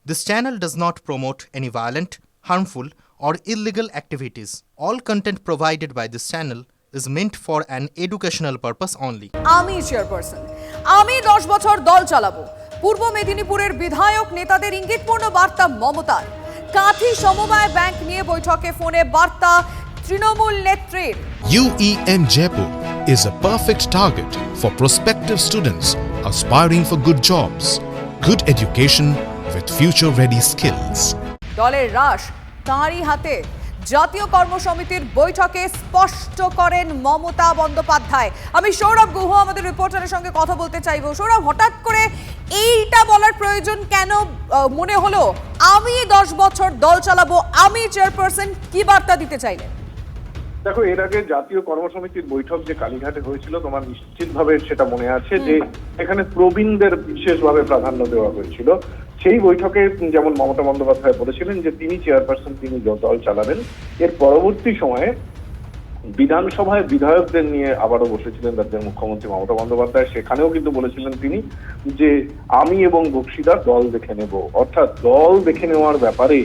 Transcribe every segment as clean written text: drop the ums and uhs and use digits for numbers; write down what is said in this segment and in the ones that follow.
This channel does not promote any violent, harmful, or illegal activities. All content provided by this channel is meant for an educational purpose only. আমি chairperson, আমি 10 বছর দল চালাবো। পূর্ব মেদিনীপুরের বিধায়ক নেতাদের ইঙ্গিতপূর্ণ বার্তা মমতার। কাঁথি সমবায় ব্যাংক নিয়ে বৈঠকে ফোনে বার্তা তৃণমূল নেত্রীর। UEM Jaipur is a perfect target for prospective students aspiring for good jobs, good education with future-ready skills. দলের রাশ তাঁরই হাতে। জাতীয় কর্মসমিতির বৈঠকে স্পষ্ট করেন মমতা বন্দ্যোপাধ্যায়। আমি সৌরভ গুহ আমাদের রিপোর্টারের সঙ্গে কথা বলতে চাইবো। সৌরভ, হঠাৎ করে এইটা বলার প্রয়োজন কেন মনে হলো? আমি 10 বছর দল চালাবো, আমি চেয়ারপারসন, কি বার্তা দিতে চাইলেন? দেখো, এর আগে জাতীয় কর্মসমিতির বৈঠক যে কালীঘাটে হয়েছিল, তোমার নিশ্চিতভাবে সেটা মনে আছে যে এখানে প্রবীণদের বিশেষভাবে প্রাধান্য দেওয়া হয়েছিল। সেই বৈঠকে যেমন মমতা বন্দ্যোপাধ্যায় বলেছিলেন যে তিনি চেয়ারপারসন, তিনি দল চালাবেন। এর পরবর্তী সময়ে বিধানসভায় বিধায়কদের নিয়ে আবারও বসেছিলেন রাজ্যের মুখ্যমন্ত্রী মমতা বন্দ্যোপাধ্যায়। সেখানেও কিন্তু বলেছিলেন তিনি যে আমি এবং বক্সিদার দল দেখে নেব, অর্থাৎ দল দেখে নেওয়ার ব্যাপারে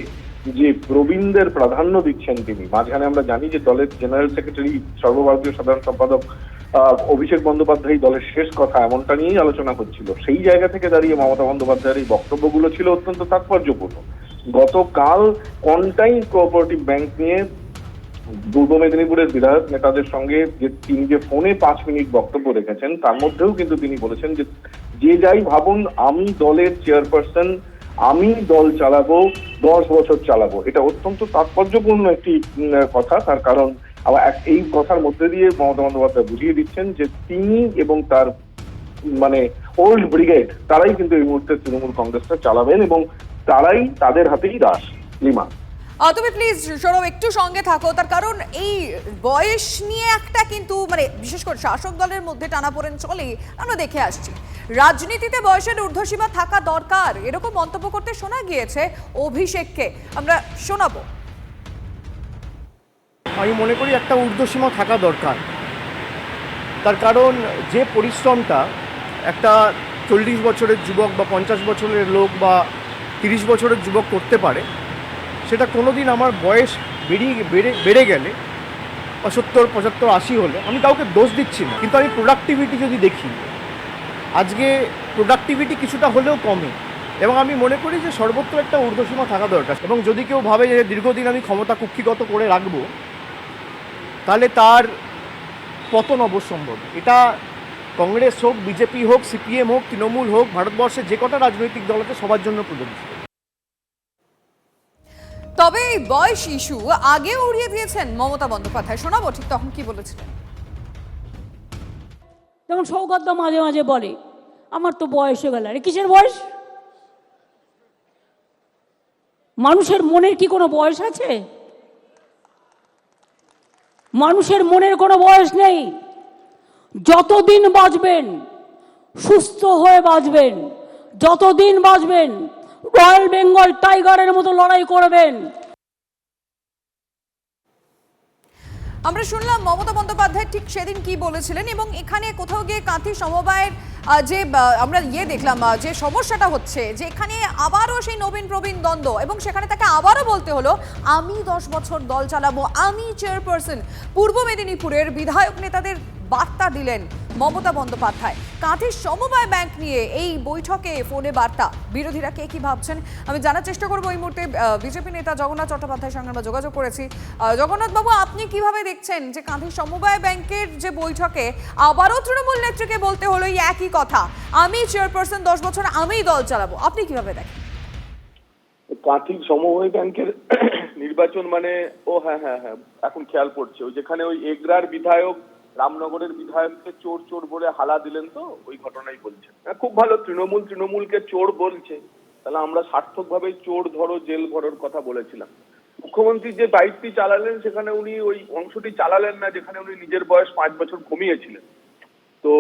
যে প্রবীণদের প্রাধান্য দিচ্ছেন তিনি। মাঝখানে আমরা জানি যে দলের জেনারেল সেক্রেটারি, সর্বভারতীয় সাধারণ সম্পাদক অভিষেক বন্দ্যোপাধ্যায় দলের শেষ কথা, এমনটা নিয়েই আলোচনা হচ্ছিল। সেই জায়গা থেকে দাঁড়িয়ে মমতা বন্দ্যোপাধ্যায়ের এই বক্তব্যগুলো ছিল অত্যন্ত তাৎপর্যপূর্ণ। গতকাল কনটাইন কোঅপারেটিভ ব্যাংক নিয়ে পূর্ব মেদিনীপুরের বিধায়ক নেতাদের সঙ্গে তিনি যে ফোনে 5 মিনিট বক্তব্য রেখেছেন, তার মধ্যেও কিন্তু তিনি বলেছেন যে যাই ভাবুন, আমি দলের চেয়ারপারসন, আমি দল চালাবো, 10 বছর চালাবো। এটা অত্যন্ত তাৎপর্যপূর্ণ একটি কথা। তার কারণ আবার এই কথার মধ্যে দিয়ে মমতা বন্দ্যোপাধ্যায় বুঝিয়ে দিচ্ছেন যে তিনি এবং তার মানে ওল্ড ব্রিগেড, তারাই কিন্তু এই মুহূর্তে তৃণমূল কংগ্রেসটা চালাবেন এবং তারাই, তাদের হাতেই রাশ। লিমা, তুমি প্লিজ সৌরভ একটু সঙ্গে থাকো। তার কারণ এই বয়স নিয়ে একটা কিন্তু মানে বিশেষ করে শাসক দলের মধ্যে টানাপোড়েন চলে, আমরা দেখে আসছি। রাজনীতিতে বয়সের ঊর্ধ্বসীমা থাকা দরকার, এরকম মন্তব্য করতে শোনা গিয়েছে অভিষেককে। আমরা শোনাবো। আমি মনে করি একটা ঊর্ধ্বসীমা থাকা দরকার। তার কারণ যে পরিশ্রমটা একটা 40 বছরের যুবক বা 50 বছরের লোক বা 30 বছরের যুবক করতে পারে, সেটা কোনোদিন আমার বয়স বেড়ে গেলে বা 70, 75, 80 হলে আমি কাউকে দোষ দিচ্ছি না। কিন্তু আমি প্রোডাক্টিভিটি যদি দেখি, আজকে প্রোডাক্টিভিটি কিছুটা হলেও কমে, এবং আমি মনে করি যে সর্বত্র একটা ঊর্ধ্বসীমা থাকা দরকার। এবং যদি কেউ ভাবে যে দীর্ঘদিন আমি ক্ষমতা কুক্ষিগত করে রাখবো, তাহলে তার পতন অবশ্যম্ভব। এটা কংগ্রেস হোক, বিজেপি হোক, সিপিএম হোক, তৃণমূল হোক, ভারতবর্ষের যে কটা রাজনৈতিক দল আছে সবার জন্য প্রযোজ্য। তবে এই বয়স ইস্যু আগে উড়িয়ে দিয়েছেন মমতা বন্দ্যোপাধ্যায়। শোনাবো ঠিক তখন কি বলেছিলেন। যেমন সৌগত মাঝে মাঝে বলে আমার তো বয়স হয়ে গেল। আরে কিসের বয়স? মানুষের মনের কি কোনো বয়স আছে? মানুষের মনের কোনো বয়স নেই। যতদিন বাঁচবেন, সুস্থ হয়ে বাঁচবেন, যতদিন বাঁচবেন রয়্যাল বেঙ্গল টাইগারের মতো লড়াই করবেন। আমরা শুনলাম মমতা বন্দ্যোপাধ্যায় ঠিক সেদিন কি বলেছিলেন, এবং এখানে কোথাও গিয়ে কাঁথি সমবায়ের যে আমরা দেখলাম যে সমস্যাটা হচ্ছে যে এখানে আবারও সেই নবীন প্রবীণ দ্বন্দ্ব, এবং সেখানে তাকে আবারও বলতে হলো আমি 10 বছর দল চালাবো, আমি চেয়ারপারসন। পূর্ব মেদিনীপুরের বিধায়ক নেতাদের বার্তা দিলেন মমতা বন্দ্যোপাধ্যায়। কাঁথি সমবায় ব্যাংক নিয়ে এই বৈঠকে ফোনে বার্তা। বিরোধীরা কে কি ভাবছেন আমি জানার চেষ্টা করবো। এই মুহূর্তে বিজেপি নেতা জগন্নাথ চট্টোপাধ্যায়ের সঙ্গে আমরা যোগাযোগ করেছি। জগন্নাথ বাবু, আপনি কিভাবে দেখছেন যে কাঁথি সমবায় ব্যাংকের যে বৈঠকে আবারও তৃণমূল নেত্রীকে বলতে হলো এই একই কথা, আমি চেয়ারপারসন, 10 বছর আমি দল চালাবো? আপনি কিভাবে দেখেন? কাঁথি সমবায় ব্যাংকের নির্বাচন মানে হ্যাঁ, এখন খেয়াল পড়ছে, ওই যেখানে ওই এগরার বিধায়ক রামনগরের বিধায়ককে চোর চোর বলে হালা দিলেন, তো ওই ঘটনাই বলছেন। খুব ভালো, তৃণমূলকে চোর বলছে, তাহলে আমরা সার্থকভাবে চোর ধরো জেল ভরোর কথা বলেছিলাম। মুখ্যমন্ত্রী যে বাইকটি চালালেন সেখানে উনি ওই অংশটি চালালেন না যেখানে উনি নিজের বয়স 5 বছর কমিয়েছিলেন। তো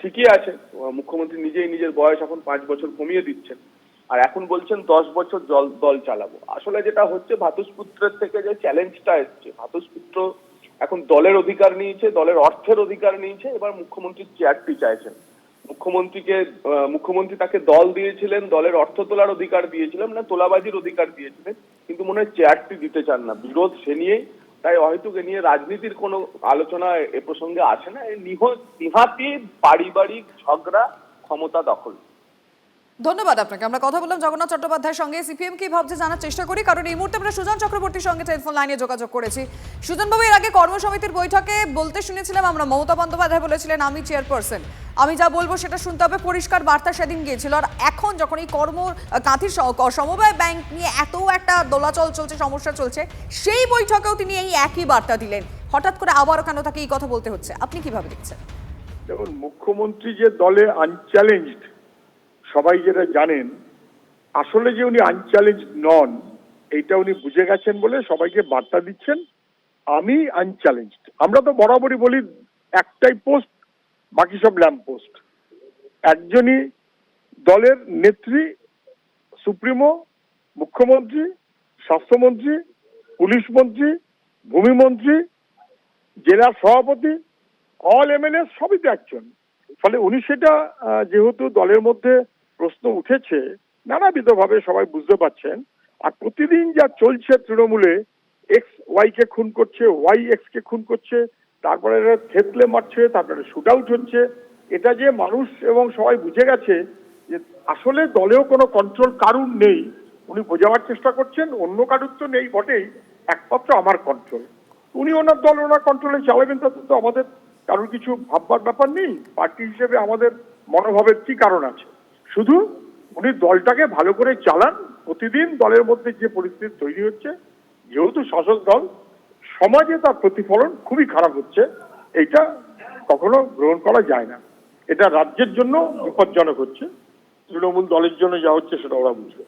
ঠিকই আছে, মুখ্যমন্ত্রী নিজেই নিজের বয়স এখন 5 বছর কমিয়ে দিচ্ছেন, আর এখন বলছেন 10 বছর দল চালাবো। আসলে যেটা হচ্ছে, ভাতুষপুত্রের থেকে যে চ্যালেঞ্জটা এসছে, ভাতুষপুত্র এখন দলের অধিকার নিয়েছে, দলের অর্থের অধিকার নিয়েছে, এবার মুখ্যমন্ত্রীর চেয়ারটি চাইছেন। মুখ্যমন্ত্রী তাকে দল দিয়েছিলেন, দলের অর্থ তোলার অধিকার দিয়েছিলেন না, তোলাবাজির অধিকার দিয়েছিলেন, কিন্তু মনে হয় চেয়ারটি দিতে চান না। বিরোধ সে নিয়েই, তাই হয়তো এ নিয়ে রাজনীতির কোনো আলোচনা এ প্রসঙ্গে আসে না। নিহাতি পারিবারিক ঝগড়া, ক্ষমতা দখল। ধন্যবাদ আপনাকে। আমরা কথা বললাম জগন্নাথ চট্টোপাধ্যায়ের সঙ্গে। সিপিএম কি ভাবছে জানার চেষ্টা করি, কারণ এই মুহূর্তে আমরা সুজন চক্রবর্তীর সঙ্গে টেলিফোন লাইনে যোগাযোগ করেছি। সুজন বাবু, এর আগে কর্মসমিতির বৈঠকে বলতে শুনেছিলাম আমরা, মমতা বন্দ্যোপাধ্যায় বলেছিলেন আমি চেয়ারপারসন, আমি যা বলবো সেটা শুনতে হবে, পরিষ্কার বার্তা সেদিন গিয়েছিল। আর এখন যখন এই কাঁথির সমবায় ব্যাংক নিয়ে এত একটা দোলাচল চলছে, সমস্যা চলছে, সেই বৈঠকেও তিনি এই একই বার্তা দিলেন। হঠাৎ করে আবারও কেন তাকে এই কথা বলতে হচ্ছে, আপনি কিভাবে দেখছেন? দেখুন, মুখ্যমন্ত্রী যে দলে আনচ্যালেঞ্জড সবাই যেটা জানেন, আসলে যে উনি আনচ্যালেঞ্জড নন এইটা উনি বুঝে গেছেন বলে সবাইকে বার্তা দিচ্ছেন আমি আনচ্যালেঞ্জড। আমরা তো বরাবরই বলি একটাই পোস্ট, বাকি সব ল্যাম্প পোস্ট। একজনই দলের নেত্রী, সুপ্রিমো, মুখ্যমন্ত্রী, স্বাস্থ্যমন্ত্রী, পুলিশ মন্ত্রী, ভূমিমন্ত্রী, জেলা সভাপতি, অল এমএলএ সবই তো একজন। ফলে উনি সেটা যেহেতু দলের মধ্যে প্রশ্ন উঠেছে নানাবিধভাবে সবাই বুঝতে পারছেন। আর প্রতিদিন যা চলছে তৃণমূলে, এক্স ওয়াই কে খুন করছে, ওয়াই এক্স কে খুন করছে, তারপরে থেতলে মারছে, তারপরে শুট আউট হচ্ছে, এটা যে মানুষ এবং সবাই বুঝে গেছে যে আসলে দলেও কোনো কন্ট্রোল কারুর নেই। উনি বোঝাবার চেষ্টা করছেন অন্য কারুর তো নেই বটেই, একমাত্র আমার কন্ট্রোল। উনি ওনার দল ওনার কন্ট্রোলে চালাবেন, তাতে তো আমাদের কারোর কিছু ভাববার ব্যাপার নেই। পার্টি হিসেবে আমাদের মনোভাবের কি কারণ আছে? শুধু উনি দলটাকে ভালো করে চালান। প্রতিদিন দলের মধ্যে যে পরিস্থিতি তৈরি হচ্ছে, যেহেতু শাসক দল, সমাজে তার প্রতিফলন খুবই খারাপ হচ্ছে, এইটা কখনো গ্রহণ করা যায় না। এটা রাজ্যের জন্য বিপজ্জনক হচ্ছে, তৃণমূল দলের জন্য যা হচ্ছে সেটা ওরা বুঝবে।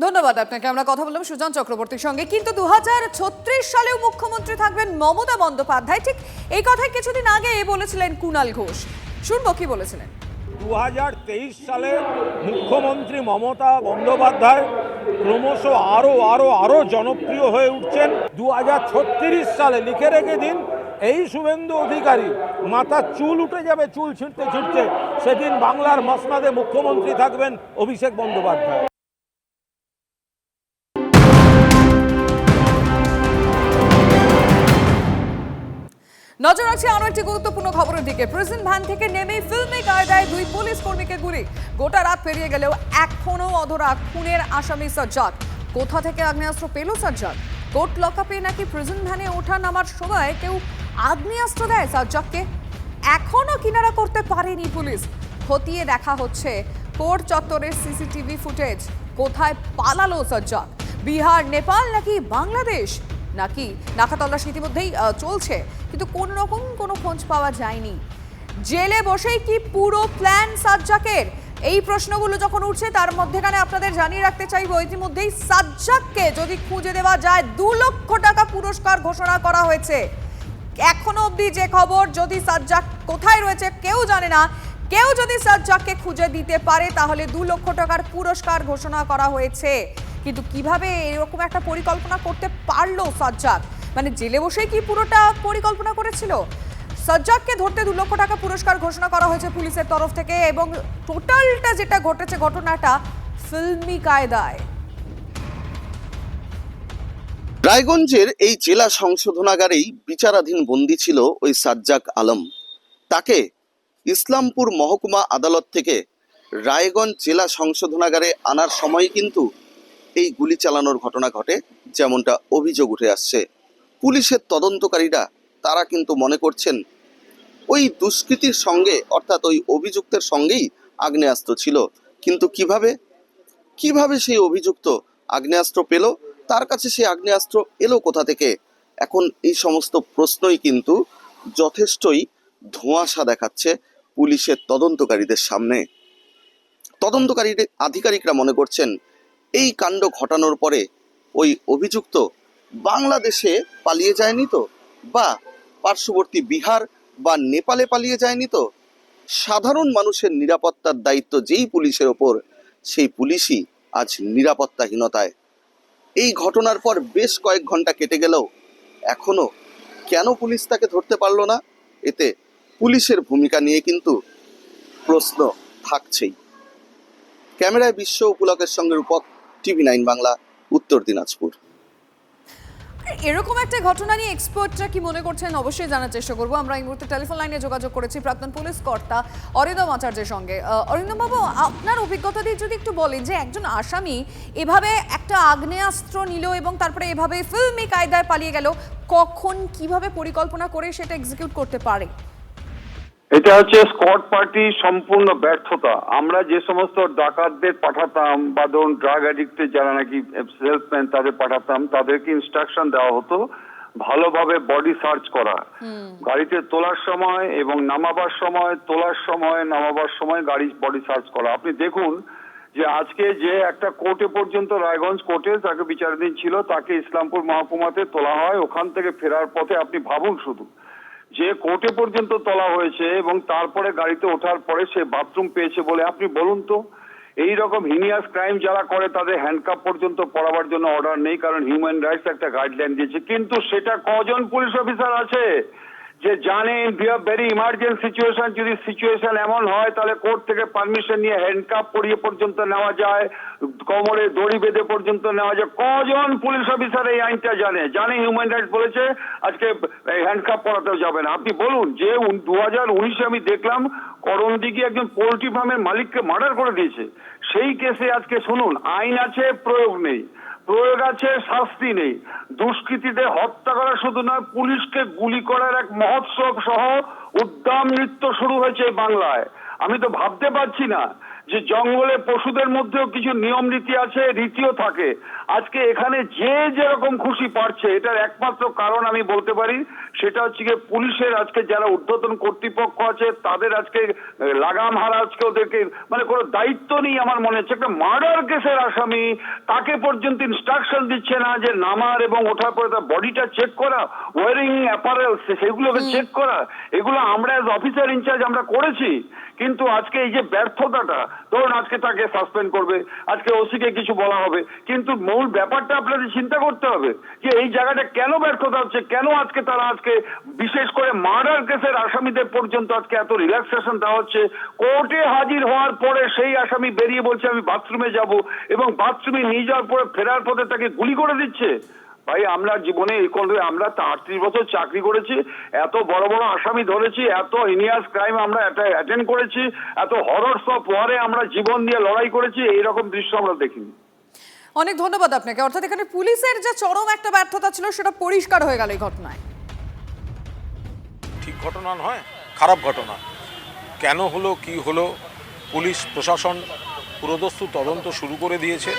ধন্যবাদ আপনাকে। আমরা কথা বললাম সুজন চক্রবর্তীর সঙ্গে। কিন্তু 2036 সালেও মুখ্যমন্ত্রী থাকবেন মমতা বন্দ্যোপাধ্যায়, ঠিক এই কথাই কিছুদিন আগে বলেছিলেন কুণাল ঘোষ। শুনবো কি বলেছিলেন। 2023 সালে মুখ্যমন্ত্রী মমতা বন্দ্যোপাধ্যায় ক্রমশ আরো জনপ্রিয় হয়ে উঠছেন। 2036 সালে লিখে রেখে দিন, এই শুভেন্দু অধিকারী মাথার চুল উঠে যাবে, চুল ছিঁড়তে ছিঁড়তে, সেদিন বাংলার মসনদে মুখ্যমন্ত্রী থাকবেন অভিষেক বন্দ্যোপাধ্যায়। নজর রাখছি আরো একটি গুরুত্বপূর্ণ খবরের দিকে। প্রিজন ভ্যান থেকে নেমে ফিল্মি কায়দায় 2 পুলিশ কর্মীকে গুলি। গোটা রাত পেরিয়ে গেলেও এখনো অধরা খুনের আসামি সাজ্জাদ। কোথা থেকে আগ্নেয়াস্ত্র পেল সাজ্জাদ? কোর্ট লকআপে নাকি প্রিজন ভ্যানে ওঠা নামার সময় কেউ আগ্নেয়াস্ত্র দেয় সাজ্জাদকে? এখনো কিনারা করতে পারেনি পুলিশ। খতিয়ে দেখা হচ্ছে কোর্ট চত্বরের সিসিটিভি ফুটেজ। কোথায় পালালো সাজ্জাদ? বিহার, নেপাল নাকি বাংলাদেশ? নাকি নাকা তল্লাশি ইতিমধ্যেই চলছে, কিন্তু কোন রকম কোনো খোঁজ পাওয়া যায়নি। জেলে বসেই কি পুরো প্ল্যান সাজ্জাকের? এই প্রশ্নগুলো যখন উঠছে, তার মধ্যেখানে আপনাদের জানিয়ে রাখতে চাইবো ইতিমধ্যেই সাজ্জাককে যদি খুঁজে দেওয়া যায় 2 লক্ষ টাকা পুরস্কার ঘোষণা করা হয়েছে। এখনো অবধি যে খবর, যদি সাজ্জাক কোথায় রয়েছে কেউ জানে না। কেউ যদি সাজ্জাককে খুঁজে দিতে পারে তাহলে 2 লক্ষ টাকার পুরস্কার ঘোষণা করা হয়েছে। কিন্তু কিভাবে এরকম একটা পরিকল্পনা করতে পারলো সাজ্জাক? মানে জেলে বসেই কি পুরোটা পরিকল্পনা করেছিল? সাজ্জাককে ধরতে 2 লক্ষ টাকা পুরস্কার ঘোষণা করা হয়েছে পুলিশের তরফ থেকে, এবং টোটালটা যেটা ঘটেছে ঘটনাটা ফিল্মি কায়দায়। রায়গঞ্জের এই জেলা সংশোধনাগারেই বিচারাধীন বন্দী ছিল ওই সাজ্জাক আলম। তাকে ইসলামপুর মহকুমা আদালত থেকে রায়গঞ্জ জেলা সংশোধনাগারে আনার সময় কিন্তু এই গুলি চালানোর ঘটনা ঘটে, যেমনটা অভিযোগ উঠে আসছে। পুলিশের তদন্তকারীরা তারা কিন্তু মনে করছেন ওই দুষ্কৃতির সঙ্গে, অর্থাৎ ওই অভিযুক্তের সঙ্গেই আগ্নেয়াস্ত্র ছিল। কিন্তু কিভাবে সেই অভিযুক্ত আগ্নেয়াস্ত্র পেল, তার কাছে সেই আগ্নেয়াস্ত্র এলো কোথা থেকে? এখন এই সমস্ত প্রশ্নই কিন্তু যথেষ্টই ধোঁয়াশা দেখাচ্ছে পুলিশের তদন্তকারীদের সামনে। তদন্তকারীদের আধিকারিকরা মনে করছেন এই কাণ্ড ঘটানোর পরে ওই অভিযুক্ত বাংলাদেশে পালিয়ে যায়নি তো, বা পার্শ্ববর্তী বিহার বা নেপালে পালিয়ে যায়নি তো? সাধারণ মানুষের নিরাপত্তার দায়িত্ব যেই পুলিশের ওপর, সেই পুলিশই আজ নিরাপত্তাহীনতায়। এই ঘটনার পর বেশ কয়েক ঘন্টা কেটে গেলেও এখনো কেন পুলিশ তাকে ধরতে পারল না? এতে পুলিশের ভূমিকা নিয়ে কিন্তু প্রশ্ন থাকছেই। ক্যামেরায় বিশ্ব উপলকের সঙ্গে রূপক, TV9 বাংলা, উত্তর দিনাজপুর। এরকম একটা ঘটনা নিয়ে এক্সপার্টরা কি মনে করছেন অবশ্যই জানার চেষ্টা করবো। আমরা এই মুহূর্তে টেলিফোন লাইনে যোগাযোগ করেছি প্রাক্তন পুলিশ কর্তা অরিন্দম আচার্যের সঙ্গে। অরিন্দম বাবু, আপনার অভিজ্ঞতা দিয়ে যদি একটু বলেন যে একজন আসামি এভাবে একটা আগ্নেয়াস্ত্র নিল এবং তারপরে এভাবে ফিল্মি কায়দায় পালিয়ে গেল, কখন কিভাবে পরিকল্পনা করে সেটা এক্সিকিউট করতে পারে? এটা হচ্ছে স্কোয়াড পার্টি সম্পূর্ণ ব্যর্থতা। আমরা যে সমস্ত ডাকাতদের পাঠাতাম বা ধরুন ড্রাগ অ্যাডিক্টেড যারা নাকি সেলসম্যান তাদের পাঠাতাম, তাদেরকে ইনস্ট্রাকশন দেওয়া হতো ভালোভাবে বডি সার্চ করা, গাড়িতে তোলার সময় এবং নামাবার সময়, তোলার সময় নামাবার সময় গাড়ি বডি সার্চ করা। আপনি দেখুন যে আজকে যে একটা কোর্টে পর্যন্ত, রায়গঞ্জ কোর্টে তাকে বিচারাধীন ছিল, তাকে ইসলামপুর মহকুমাতে তোলা হয়। ওখান থেকে ফেরার পথে আপনি ভাবুন শুধু যে কোর্টে পর্যন্ত তোলা হয়েছে এবং তারপরে গাড়িতে ওঠার পরে সে বাথরুম পেয়েছে বলে, আপনি বলুন তো এই রকম হিনিয়াস ক্রাইম যারা করে তাদের হ্যান্ডকাপ পর্যন্ত পরাবার জন্য অর্ডার নেই, কারণ হিউম্যান রাইটস একটা গাইডলাইন দিয়েছে। কিন্তু সেটা কজন পুলিশ অফিসার আছে যে জানেন ভেরি ইমার্জেন্সি সিচুয়েশন, যদি সিচুয়েশন এমন হয় তাহলে কোর্ট থেকে পারমিশন নিয়ে হ্যান্ডকাপ পরিয়ে পর্যন্ত নেওয়া যায়, কোমরে দড়ি বেঁধে পর্যন্ত নেওয়া যায়। কজন পুলিশ অফিসার এই আইনটা জানে হিউম্যান রাইটস বলেছে আজকে হ্যান্ডকাপ পরাতেও যাবে না? আপনি বলুন যে 2019 আমি দেখলাম করণদিঘি একজন পোল্ট্রি ফার্মের মালিককে মার্ডার করে দিয়েছে। সেই কেসে আজকে শুনুন, আইন আছে, প্রয়োগ নেই, প্রয়োগ আছে, শাস্তি নেই। দুষ্কৃতীদের হত্যা করা শুধু নয়, পুলিশকে গুলি করার এক মহোৎসব সহ উদ্দাম নৃত্য শুরু হয়েছে বাংলায়। আমি তো ভাবতে পারছি না যে জঙ্গলে পশুদের মধ্যেও কিছু নিয়ম নীতি আছে, রীতিও থাকে। আজকে এখানে যে যেরকম খুশি পারছে, এটার একমাত্র কারণ আমি বলতে পারি সেটা হচ্ছে গিয়ে পুলিশের আজকে যারা ঊর্ধ্বতন কর্তৃপক্ষ আছে তাদের আজকে লাগাম হারা, আজকে ওদেরকে মানে কোনো দায়িত্ব নেই। আমার মনে হচ্ছে একটা মার্ডার কেসের আসামি, তাকে পর্যন্ত ইনস্ট্রাকশন দিচ্ছে না যে নামার এবং ওঠার পরে তার বডিটা চেক করা, ওয়ারিং অ্যাপারেল সেগুলোকে চেক করা। এগুলো আমরা অ্যাজ অফিসার ইনচার্জ আমরা করেছি, কিন্তু আজকে এই যে ব্যর্থতাটা, ধরুন আজকে তাকে সাসপেন্ড করবে, আজকে ওসিকে কিছু বলা হবে, কিন্তু মূল ব্যাপারটা আপনাদের চিন্তা করতে হবে যে এই জায়গাটা কেন ব্যর্থতা হচ্ছে, কেন আজকে তারা আজকে বিশেষ করে মার্ডার কেসের আসামিদের পর্যন্ত আজকে এত রিল্যাক্সেশন দেওয়া হচ্ছে। কোর্টে হাজির হওয়ার পরে সেই আসামি বেরিয়ে বলছে আমি বাথরুমে যাব, এবং বাথরুমে নিয়ে যাওয়ার পরে ফেরার পথে তাকে গুলি করে দিচ্ছে। ভাই, আমরা জীবনে এই আমরা 38 বছর চাকরি করেছি, এত বড় বড় আসামি ধরেছি, এত হিনিয়াস ক্রাইম আমরা অ্যাটেন্ড করেছি, এত হররস অফ ওয়ারে আমরা জীবন দিয়ে লড়াই করেছি, এইরকম দৃশ্য আমরা দেখিনি। অনেক ধন্যবাদ আপনাকে। অর্থাৎ এখানে পুলিশের যে চরম একটা ব্যর্থতা ছিল সেটা পরিষ্কার হয়ে গেল এই ঘটনায়। ঠিক ঘটনা নয়, খারাপ ঘটনা। কেন হলো, কি হলো, পুলিশ প্রশাসন পুরোদস্তু তদন্ত শুরু করে দিয়েছে,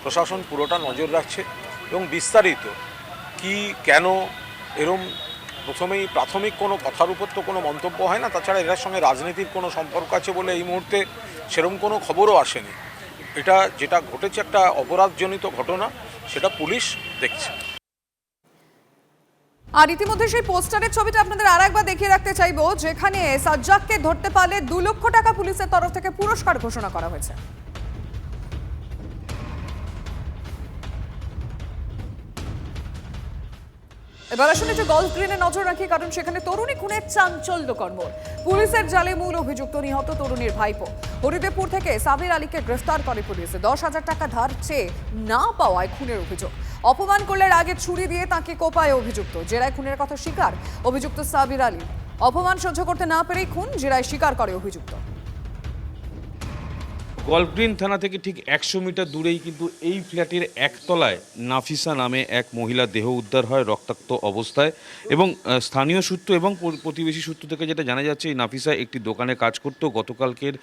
প্রশাসন পুরোটা নজর রাখছে এবং বিস্তারিত কি কেন এরম প্রথমেই প্রাথমিক কোনো কথার উপর তো কোনো মন্তব্য হয় না। তাছাড়া এর সঙ্গে রাজনীতির কোনো সম্পর্ক আছে বলে এই মুহূর্তে সেরকম কোনো খবরও আসেনি। এটা যেটা ঘটেছে একটা অপরাধজনিত ঘটনা, সেটা পুলিশ দেখছে। আর ইতিমধ্যে সেই পোস্টারের ছবিটা আপনাদের আরেকবার দেখিয়ে রাখতে চাইবো, যেখানে সাজ্জাককে ধরতে পারলে 2 লক্ষ টাকা পুলিশের তরফ থেকে পুরস্কার ঘোষণা করা হয়েছে। এবার আসলে একটু গলফ গ্রিনে নজর রাখি, কারণ সেখানে তরুণী খুনের চাঞ্চল্যকর মোড়। পুলিশের জালে মূল অভিযুক্ত নিহত তরুণীর ভাইপো। হরিদেবপুর থেকে সাবির আলীকে গ্রেফতার করে পুলিশ। 10,000 টাকা ধার চেয়ে না পাওয়ায় খুনের অভিযোগ। অপমান করলে আগে ছুরি দিয়ে তাকে কোপায় অভিযুক্ত। জেরায় খুনের কথা স্বীকার অভিযুক্ত সাবির আলী। অপমান সহ্য করতে না পেরেই খুন, জেরায় স্বীকার করে অভিযুক্ত। গল্ফগ্রিন থানা থেকে ঠিক 100 মিটার দূরেই কিন্তু এই ফ্ল্যাটের একতলায় নাফিসা নামে এক মহিলা দেহ উদ্ধার হয় রক্তাক্ত অবস্থায়। এবং স্থানীয় সূত্র এবং প্রতিবেশী সূত্র থেকে যেটা জানা যাচ্ছে, এই নাফিসা একটি দোকানে কাজ করতো। গতকালকের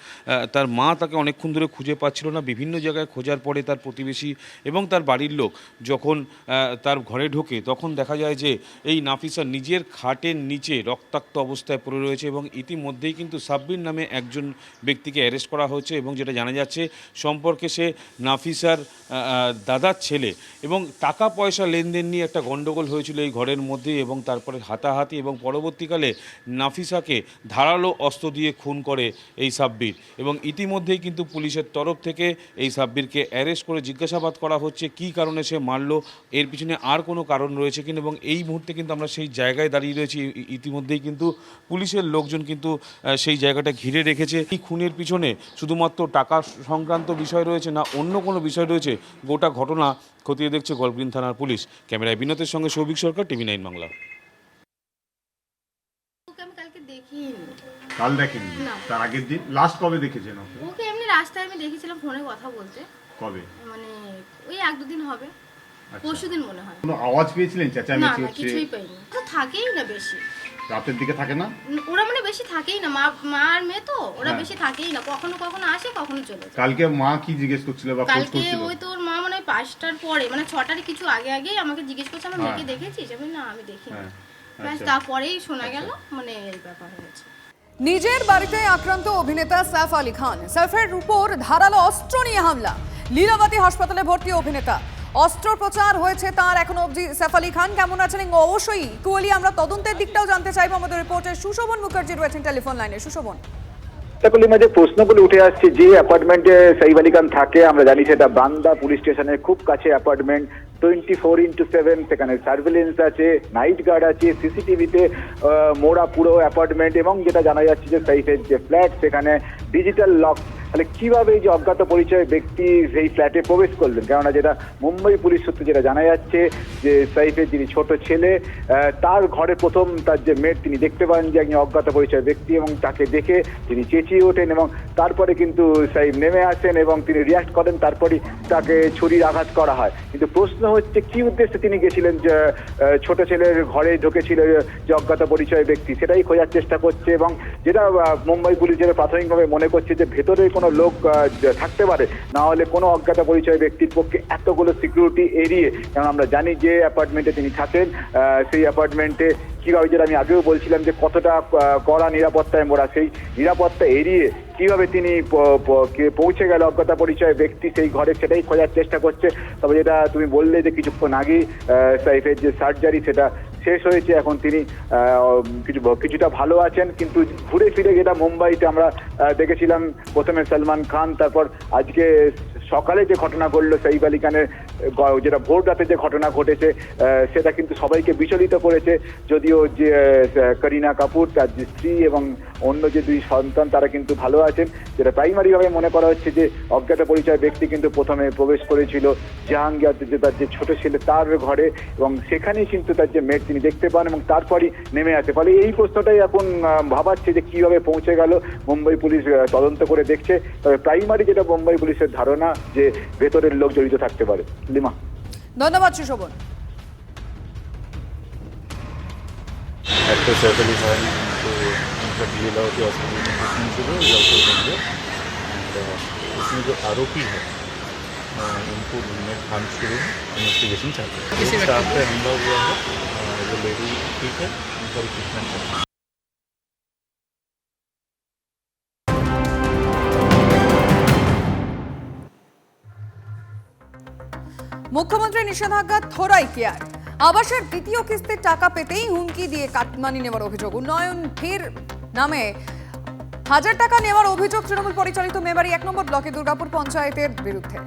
তার মা তাকে অনেকক্ষণ ধরে খুঁজে পাচ্ছিল না। বিভিন্ন জায়গায় খোঁজার পরে তার প্রতিবেশী এবং তার বাড়ির লোক যখন তার ঘরে ঢোকে, তখন দেখা যায় যে এই নাফিসা নিজের খাটের নিচে রক্তাক্ত অবস্থায় পড়ে রয়েছে। এবং ইতিমধ্যেই কিন্তু সাব্বির নামে একজন ব্যক্তিকে অ্যারেস্ট করা হয়েছে। এবং যেটা জানা যাচ্ছে সম্পর্কে সে নাফিসার দাদার ছেলে, এবং টাকা পয়সা লেনদেন নিয়ে একটা গণ্ডগোল হয়েছিল এই ঘরের মধ্যে, এবং তারপরে হাতাহাতি, এবং পরবর্তীকালে নাফিসাকে ধারালো অস্ত্র দিয়ে খুন করে এই সাব্বির। এবং ইতিমধ্যেই কিন্তু পুলিশের তরফ থেকে এই সাব্বিরকে অ্যারেস্ট করে জিজ্ঞাসাবাদ করা হচ্ছে কী কারণে সে মারলো, এর পিছনে আর কোনো কারণ রয়েছে কিনা। এবং এই মুহূর্তে কিন্তু আমরা সেই জায়গায় দাঁড়িয়ে রয়েছি। ইতিমধ্যেই কিন্তু পুলিশের লোকজন কিন্তু সেই জায়গাটা ঘিরে রেখেছে। এই খুনের পিছনে শুধুমাত্র টাকা সংক্রান্ত বিষয় রয়েছে না অন্য কোনো বিষয় রয়েছে, গোটা ঘটনা খতিয়ে দেখছে গল্ফগ্রিন থানার পুলিশ। ক্যামেরায় বিনোদের সঙ্গে সৌভিক সরকার, TV9 বাংলা। কাল দেখেন, তার আগের দিন লাস্ট কবে দেখেছেন ওকে? এমনি রাস্তায় আমি দেখেছিলাম ফোনে কথা বলতে। কবে? মানে ওই 1-2 দিন হবে, পরশুদিন মনে হয়। কোনো আওয়াজ পেয়েছিলেন? চেঁচামেচি হচ্ছে? কিছুই পাইনি। তো থাকেই না বেশি, রাতের দিকে থাকে না ওরা, মানে বেশি থাকেই না। মা আর মেয়ে তো, ওরা বেশি থাকেই না, কখনো কখনো আসে কখনো চলে যায়। কালকে মা কি জিজ্ঞেস করছিল বা খোঁজ কালকে করছিল? ওই তো ওর মা মানে 5টার পরে, মানে 6টার কিছু আগে আগেই আমাকে জিজ্ঞেস করছে আমার মেয়েকে দেখেছিস? আমি না, আমি দেখিনি। ব্যাস তারপরেই শোনা গেল মানে এই ব্যাপার হয়েছে। নিজের বাড়িতে আক্রান্ত অভিনেতা সাইফ আলী খান। সাইফের উপর ধারালো অস্ত্র নিয়ে হামলা, লীলাবতী হাসপাতালে ভর্তি অভিনেতা। অস্ত্রোপচার হয়েছে তার। এখনো অবধি সাইফ আলী খান কেমন আছেন? অবশ্যই কুয়ালি আমরা তদন্তের দিকটাও জানতে চাইবো। আমাদের রিপোর্টার সুশোভন মুখার্জি রয়েছেন টেলিফোন লাইনে। সুশোভন, যে প্রশ্নগুলো উঠে আসছে, যে অ্যাপার্টমেন্টে সাইফ আলী খান থাকে আমরা জানি সেটা বান্দা পুলিশ স্টেশনের খুব কাছে অ্যাপার্টমেন্ট, 24/7 সেখানে সার্ভেলেন্স আছে, নাইট গার্ড আছে, সিসিটিভিতে মোড়া পুরো অ্যাপার্টমেন্ট, এবং যেটা জানা যাচ্ছে যে সাইফের যে ফ্ল্যাট সেখানে ডিজিটাল লক। তাহলে কিভাবে এই যে অজ্ঞাত পরিচয় ব্যক্তি সেই ফ্ল্যাটে প্রবেশ করলেন? কেননা যেটা মুম্বাই পুলিশ সূত্রে যেটা জানা যাচ্ছে যে সাইফের যিনি ছোট ছেলে, তার ঘরে প্রথম তার যে মেট তিনি দেখতে পান যে একজন অজ্ঞাত পরিচয় ব্যক্তি, এবং তাকে দেখে তিনি চেঁচিয়ে ওঠেন, এবং তারপরে কিন্তু সাইফ নেমে আসেন এবং তিনি রিয়াক্ট করেন, তারপরে তাকে ছুরির আঘাত করা হয়। কিন্তু প্রশ্ন হচ্ছে কি উদ্দেশ্যে তিনি গেছিলেন যে ছোট ছেলের ঘরে ঢুকেছিল যে অজ্ঞাত পরিচয় ব্যক্তি, সেটাই খোঁজার চেষ্টা করছে। এবং যেটা মুম্বাই পুলিশ যেটা প্রাথমিকভাবে মনে করছে যে ভেতরে কোনো লোক থাকতে পারে, না হলে কোনো অজ্ঞাত পরিচয় ব্যক্তির পক্ষে এতগুলো সিকিউরিটি এড়িয়ে, কারণ আমরা জানি যে অ্যাপার্টমেন্টে তিনি থাকেন সেই অ্যাপার্টমেন্টে কিভাবে, যেটা আমি আগেও বলছিলাম যে কতটা কড়া নিরাপত্তায় মোড়া, সেই নিরাপত্তা এড়িয়ে কিভাবে তিনি পৌঁছে গেল অজ্ঞাত পরিচয় ব্যক্তি সেই ঘরে, সেটাই খোঁজার চেষ্টা করছে। তবে যেটা তুমি বললে যে কিছুক্ষণ আগেই সাইফের যে সার্জারি সেটা শেষ হয়েছে, এখন তিনি কিছুটা ভালো আছেন। কিন্তু ঘুরে ফিরে যেটা মুম্বাইতে আমরা দেখেছিলাম, প্রথমে সলমান খান, তারপর আজকে সকালে যে ঘটনা ঘটলো সাইফ আলী খানের, যেটা ভোর রাতে যে ঘটনা ঘটেছে, সেটা কিন্তু সবাইকে বিচলিত করেছে। যদিও যে করিনা কাপুর, তার যে স্ত্রী এবং অন্য যে 2 সন্তান তারা কিন্তু ভালো আছেন। যেটা প্রাইমারিভাবে মনে করা হচ্ছে যে অজ্ঞাত পরিচয় ব্যক্তি কিন্তু প্রথমে প্রবেশ করেছিল জাহাঙ্গীর, যে তার যে ছোট ছেলে তার ঘরে, এবং সেখানেই কিন্তু তার যে মেট তিনি দেখতে পান এবং তারপরই নেমে আসে। ফলে এই প্রশ্নটাই এখন ভাবাচ্ছে যে কিভাবে পৌঁছে গেল। মুম্বাই পুলিশ তদন্ত করে দেখছে। তবে প্রাইমারি যেটা মুম্বাই পুলিশের ধারণা যে ভেতরের লোক জড়িত থাকতে পারে। লিমা, ধন্যবাদ সুশোভন। एक्टर सैफ अली खान को उनका लीलावती हॉस्पिटल में ट्रीटमेंट शुरू है एंड इसमें जो आरोपी है उनको ढूंढने काम शुरू है, इन्वेस्टिगेशन चल रही है। स्टाफ पे हमला हुआ है, वो लेडी ठीक है, उनका ट्रीटमेंट चल रहा है। মুখ্যমন্ত্রী নিষেধাজ্ঞা থোড়াই কেয়ার। আবাসের দ্বিতীয় কিস্তির টাকা পেতেই হুমকি দিয়ে কাটমানি নেওয়ার অভিযোগ। উন্নয়ন ফের নামে 1000 টাকা নেওয়ার অভিযোগ তৃণমূল পরিচালিত মেমারি 1 নম্বর ব্লকে দুর্গাপুর পঞ্চায়েতের বিরুদ্ধে।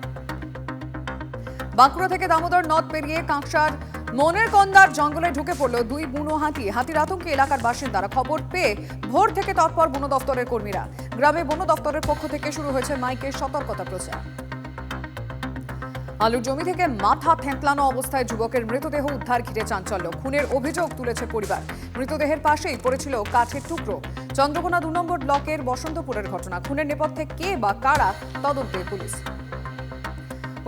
বাঁকুড়া থেকে দামোদর নদ পেরিয়ে কাঁকসার মনের কন্দার জঙ্গলে ঢুকে পড়ল 2 বুনো হাতি। হাতির আতঙ্কে এলাকার বাসিন্দারা। খবর পেয়ে ভোর থেকে তৎপর বন দপ্তরের কর্মীরা। গ্রামে বন দপ্তরের পক্ষ থেকে শুরু হয়েছে মাইকের সতর্কতা প্রচার। আলুর জমি থেকে মাথা থেঁতলানো অবস্থায় যুবকের মৃতদেহ উদ্ধার ঘিরে চাঞ্চল্য। খুনের অভিযোগ তুলেছে পরিবার। মৃতদেহের পাশেই পড়েছিল কাঠের টুকরো। চন্দ্রকোনা 2 নম্বর ব্লকের বসন্তপুরের ঘটনা। খুনের নেপথ্যে কে বা কারা, তদন্তে পুলিশ।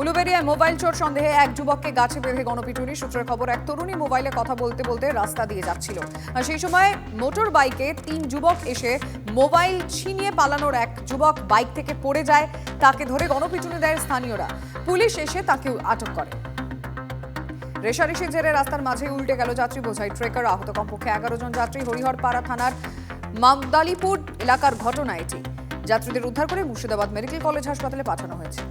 উলুবেড়িয়ায় মোবাইল চোর সন্দেহে এক যুবককে গাছে বেঁধে গণপিটুনি। সূত্রের খবর, এক তরুণী মোবাইলে কথা বলতে বলতে রাস্তা দিয়ে যাচ্ছিল। আর সেই সময় মোটর বাইকে 3 যুবক এসে মোবাইল ছিনিয়ে পালানোর এক যুবক বাইক থেকে পড়ে যায়। তাকে ধরে গণপিটুনি দেয় স্থানীয়রা। পুলিশ এসে তাকে আটক করে। রেশারেশির জেরে রাস্তার মাঝে উল্টে গেল যাত্রী বোঝাই ট্রেকার। আহত কমপক্ষে 11 জন যাত্রী। হরিহরপাড়া থানার মামদালিপুর এলাকার ঘটনা এটি। যাত্রীদের উদ্ধার করে মুর্শিদাবাদ মেডিকেল কলেজ হাসপাতালে পাঠানো হয়েছে।